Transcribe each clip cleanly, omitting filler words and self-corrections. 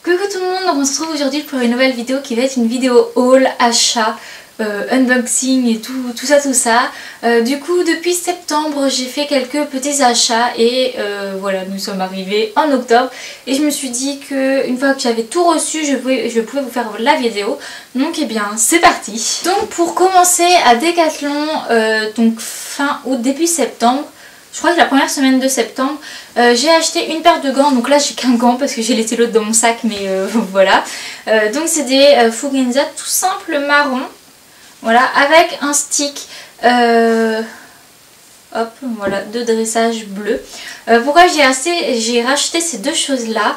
Coucou tout le monde, donc on se retrouve aujourd'hui pour une nouvelle vidéo qui va être une vidéo haul, achat, unboxing et tout ça. Du coup depuis septembre j'ai fait quelques petits achats et voilà, nous sommes arrivés en octobre et je me suis dit que une fois que j'avais tout reçu je pouvais vous faire la vidéo. Donc et bien c'est parti. Donc pour commencer à Decathlon, donc fin août début septembre, je crois que la première semaine de septembre, j'ai acheté une paire de gants. Donc là j'ai qu'un gant parce que j'ai laissé l'autre dans mon sac, mais voilà. Donc c'est des Fugenza tout simple marron. Voilà, avec un stick hop, voilà, de dressage bleu. Pourquoi j'ai racheté ces deux choses là,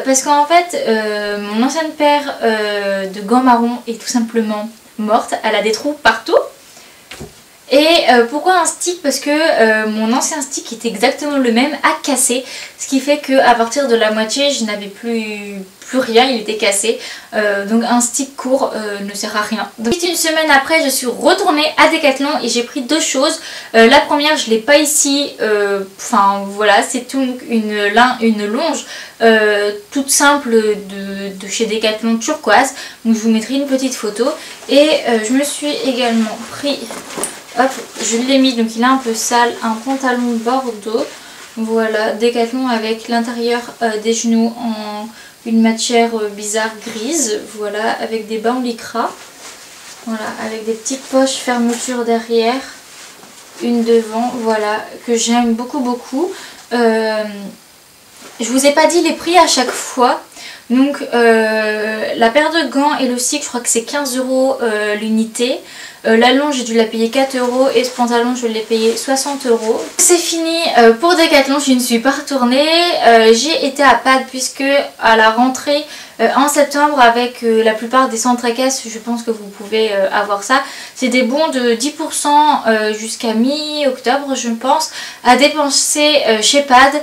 parce qu'en fait mon ancienne paire de gants marron est tout simplement morte. Elle a des trous partout. Et pourquoi un stick? Parce que mon ancien stick était exactement le même, a cassé. Ce qui fait qu'à partir de la moitié je n'avais plus rien, il était cassé. Donc un stick court ne sert à rien. Donc une semaine après je suis retournée à Decathlon et j'ai pris deux choses. La première je l'ai pas ici, enfin voilà, c'est une longe toute simple de chez Decathlon turquoise. Donc je vous mettrai une petite photo. Et je me suis également pris... Hop, je l'ai mis, donc il est un peu sale, un pantalon bordeaux. Voilà, Decathlon avec l'intérieur des genoux en une matière bizarre grise. Voilà, avec des bas en lycra. Voilà, avec des petites poches fermeture derrière. Une devant, voilà, que j'aime beaucoup. Je vous ai pas dit les prix à chaque fois. Donc la paire de gants et le stick, je crois que c'est 15 € l'unité. La longe j'ai dû la payer 4 € et ce pantalon je l'ai payé 60 €. C'est fini pour Decathlon, je ne suis pas retournée. J'ai été à Pad puisque à la rentrée en septembre avec la plupart des centres équestres, je pense que vous pouvez avoir ça. C'est des bons de 10% jusqu'à mi-octobre je pense à dépenser chez Pad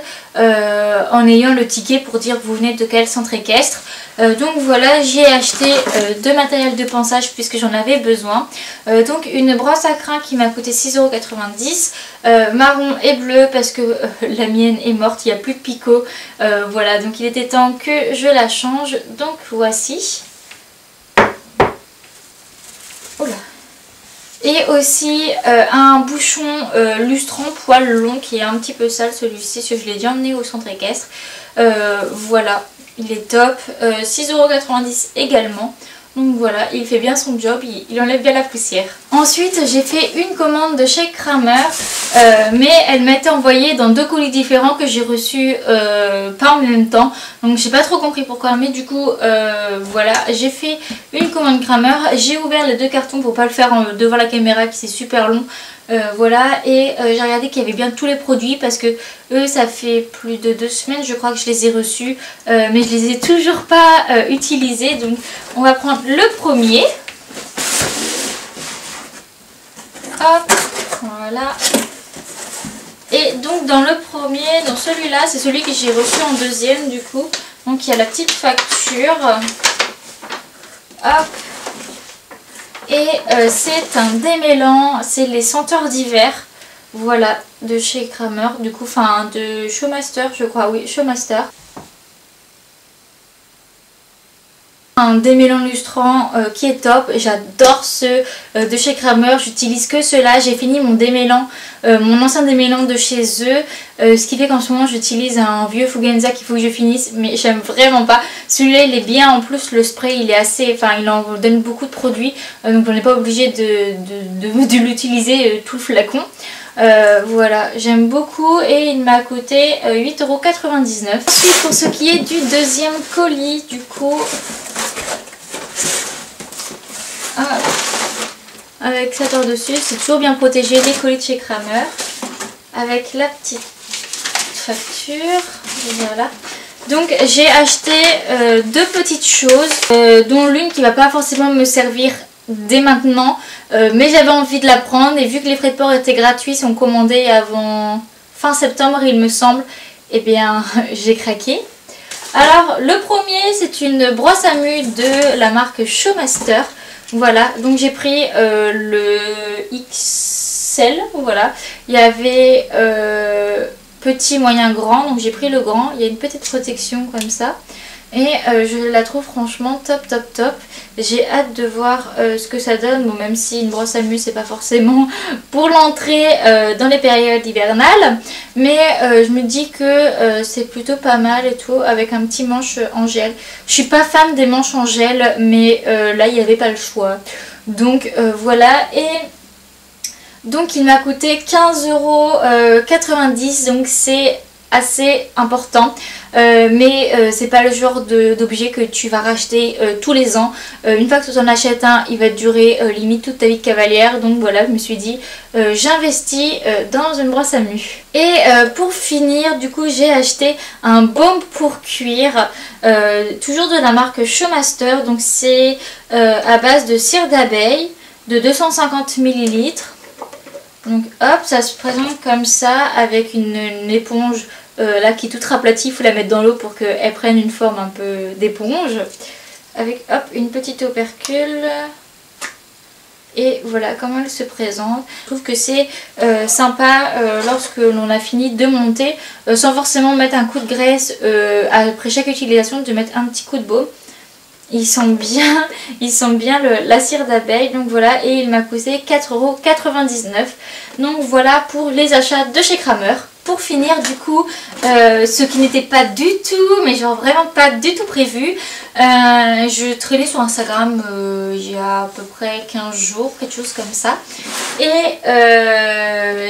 en ayant le ticket pour dire vous venez de quel centre équestre. Donc voilà, j'ai acheté deux matériels de ponçage puisque j'en avais besoin. Donc une brosse à crin qui m'a coûté 6,90 €, marron et bleu parce que la mienne est morte, il n'y a plus de picot. Voilà, donc il était temps que je la change. Donc voici. Oula. Et aussi un bouchon lustrant poil long qui est un petit peu sale celui-ci, parce que je l'ai déjà emmené au centre équestre. Voilà. Il est top, 6,90 € également. Donc voilà, il fait bien son job, il enlève bien la poussière. Ensuite, j'ai fait une commande de chez Kramer, mais elle m'a été envoyée dans deux colis différents que j'ai reçus pas en même temps. Donc j'ai pas trop compris pourquoi, mais du coup, voilà, j'ai fait une commande Kramer. J'ai ouvert les deux cartons pour pas le faire devant la caméra, qui c'est super long. Voilà, et j'ai regardé qu'il y avait bien tous les produits parce que eux ça fait plus de 2 semaines je crois que je les ai reçus, mais je les ai toujours pas utilisés. Donc on va prendre le premier. Hop, voilà. Et donc dans le premier, dans celui-là, c'est celui que j'ai reçu en deuxième du coup. Donc il y a la petite facture. Hop. Et c'est un démêlant, c'est les senteurs d'hiver, voilà, de chez Kramer, du coup, enfin de Showmaster je crois, oui, Showmaster. Un démêlant lustrant qui est top, j'adore ceux de chez Kramer, j'utilise que ceux-là. J'ai fini mon démêlant, mon ancien démêlant de chez eux, ce qui fait qu'en ce moment j'utilise un vieux Fugenza qu'il faut que je finisse, mais j'aime vraiment pas. Celui-là il est bien, en plus le spray il est assez, enfin il en donne beaucoup de produits, donc on n'est pas obligé de l'utiliser tout le flacon. Voilà, j'aime beaucoup et il m'a coûté 8,99 €. Ensuite pour ce qui est du deuxième colis, du coup... Ah, avec ça par-dessus, c'est toujours bien protégé, les colis de chez Kramer. Avec la petite facture, voilà. Donc j'ai acheté deux petites choses, dont l'une qui va pas forcément me servir dès maintenant, mais j'avais envie de la prendre et vu que les frais de port étaient gratuits, sont commandés avant fin septembre il me semble, et bien j'ai craqué. Alors le premier c'est une brosse à mu de la marque Showmaster. Voilà, donc j'ai pris le XL, voilà. Il y avait petit, moyen, grand, donc j'ai pris le grand. Il y a une petite protection comme ça. Et je la trouve franchement top top top. J'ai hâte de voir ce que ça donne. Bon, même si une brosse à mues c'est pas forcément pour l'entrée dans les périodes hivernales. Mais je me dis que c'est plutôt pas mal et tout, avec un petit manche en gel. Je suis pas fan des manches en gel, mais là il n'y avait pas le choix. Donc voilà. Et donc il m'a coûté 15,90 €, donc c'est assez important, mais c'est pas le genre d'objet que tu vas racheter tous les ans. Une fois que tu en achètes un, il va te durer limite toute ta vie de cavalière. Donc voilà, je me suis dit j'investis dans une brosse à mues. Et pour finir, du coup j'ai acheté un baume pour cuir, toujours de la marque Showmaster. Donc c'est à base de cire d'abeille de 250 ml. Donc hop, ça se présente comme ça avec une éponge là qui est toute aplatie. Il faut la mettre dans l'eau pour qu'elle prenne une forme un peu d'éponge. Avec hop, une petite opercule. Et voilà comment elle se présente. Je trouve que c'est sympa lorsque l'on a fini de monter, sans forcément mettre un coup de graisse après chaque utilisation, de mettre un petit coup de baume. Il sent bien la cire d'abeille. Donc voilà, et il m'a coûté 4,99 €. Donc voilà pour les achats de chez Kramer. Pour finir du coup, ce qui n'était pas du tout, mais genre vraiment pas du tout prévu, je traînais sur Instagram il y a à peu près 15 jours, quelque chose comme ça. Et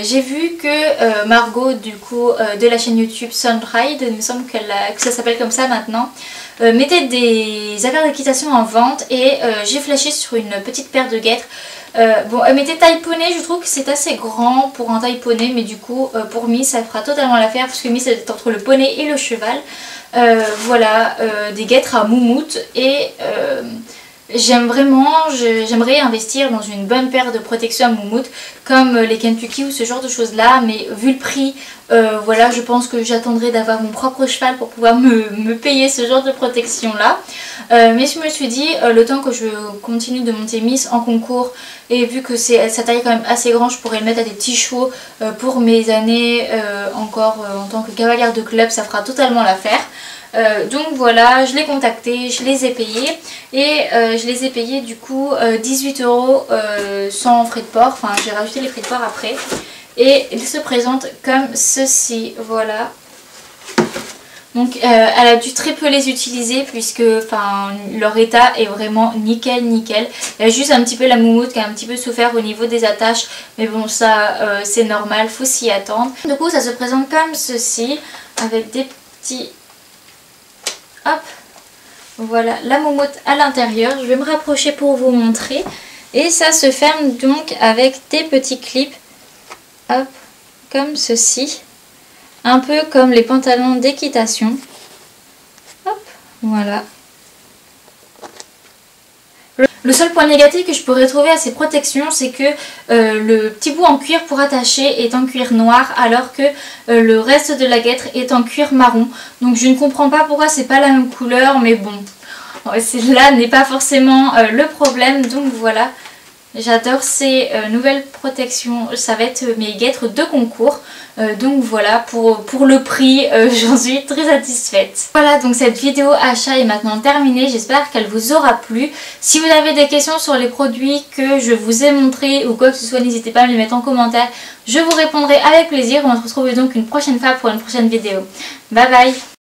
j'ai vu que Margot du coup de la chaîne YouTube Sunride, il me semble que ça s'appelle comme ça maintenant, mettait des affaires d'équitation en vente. Et j'ai flashé sur une petite paire de guêtres. Bon, elle mettait taille poney, je trouve que c'est assez grand pour un taille poney, mais du coup pour Miss ça fera totalement l'affaire, parce que Miss elle est entre le poney et le cheval. Voilà, des guêtres à moumoute. Et j'aimerais investir dans une bonne paire de protection à moumoute comme les Kentucky ou ce genre de choses là, mais vu le prix, voilà, je pense que j'attendrai d'avoir mon propre cheval pour pouvoir me payer ce genre de protection là. Mais je me suis dit, le temps que je continue de monter Miss en concours, et vu que sa taille est quand même assez grande, je pourrais le mettre à des petits chevaux pour mes années encore en tant que cavalière de club, ça fera totalement l'affaire. Donc voilà, je l'ai contacté, je les ai payés. Et je les ai payés du coup 18 € sans frais de port. Enfin, j'ai rajouté les frais de port après. Et ils se présentent comme ceci, voilà. Donc elle a dû très peu les utiliser, puisque leur état est vraiment nickel nickel. Il y a juste un petit peu la moumoute qui a un petit peu souffert au niveau des attaches, mais bon ça c'est normal, faut s'y attendre. Du coup ça se présente comme ceci, avec des petits... Hop, voilà la moumoute à l'intérieur. Je vais me rapprocher pour vous montrer. Et ça se ferme donc avec des petits clips, hop, comme ceci. Un peu comme les pantalons d'équitation. Hop, voilà. Le seul point négatif que je pourrais trouver à ces protections, c'est que le petit bout en cuir pour attacher est en cuir noir, alors que le reste de la guêtre est en cuir marron. Donc je ne comprends pas pourquoi c'est pas la même couleur, mais bon, là n'est pas forcément le problème. Donc voilà, j'adore ces nouvelles protections. Ça va être mes guêtres de concours. Donc voilà, pour le prix, j'en suis très satisfaite. Voilà, donc cette vidéo achat est maintenant terminée. J'espère qu'elle vous aura plu. Si vous avez des questions sur les produits que je vous ai montrés ou quoi que ce soit, n'hésitez pas à me les mettre en commentaire. Je vous répondrai avec plaisir. On se retrouve donc une prochaine fois pour une prochaine vidéo. Bye bye!